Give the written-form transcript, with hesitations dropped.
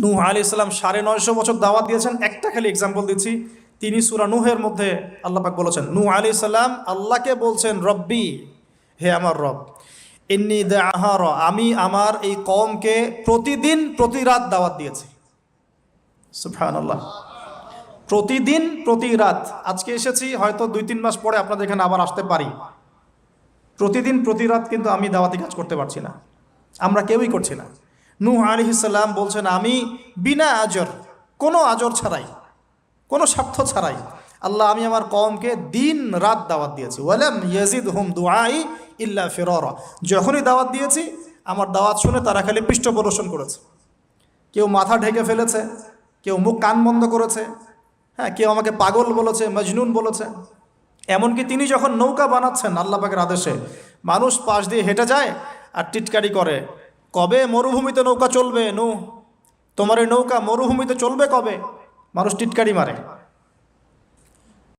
নূহ আলাইহিস সালাম ৯৫০ বছর দাওয়াত দিয়েছেন। একটা খালি এক্সাম্পল দিচ্ছি। তিনি সূরা নূহের মধ্যে আল্লাহ পাক বলেছেন, নূহ আলাইহিস সালাম আল্লাহকে বলছেন, রব্বি, হে আমার রব, ইন্নী দাআহার, আমি আমার এই কওমকে প্রতিদিন প্রতি রাত দাওয়াত দিয়েছি। সুবহানাল্লাহ। প্রতিদিন প্রতি রাত। আজকে এসেছি, হয়তো ২-৩ মাস পরে আপনাদের এখানে আবার আসতে পারি। প্রতিদিন প্রতি রাত কিন্তু আমি দাওয়াতি কাজ করতে পারছি না, আমরা কেউই করছি না। নূহ আলাইহিস সালাম বলছেন, আমি বিনা আজর, কোনো আজর ছাড়াই, কোনো স্বার্থ ছাড়াই, আল্লাহ, আমি আমার কওমকে দিন রাত দাওয়াত দিয়েছি। ওয়ালাম ইয়াজিদহুম দুআই ইল্লা ফিরারা। যখনই দাওয়াত দিয়েছি, আমার দাওয়াত শুনে তারা খালি পৃষ্ঠ প্রদর্শন করেছে। কেউ মাথা ঢেকে ফেলেছে, কেউ মুখ কান বন্ধ করেছে, হ্যাঁ, কেউ আমাকে পাগল বলেছে, মজনুন বলেছে। এমনকি তিনি যখন নৌকা বানাচ্ছেন আল্লাহ পাকের আদেশে, মানুষ পাশ দিয়ে হেঁটে যায় আর টিটকারি করে, কবে মরুভূমিতে নৌকা চলবে নূহ, তোমার এই নৌকা মরুভূমিতে চলবে কবে? মানুষ টিটকারি মারে।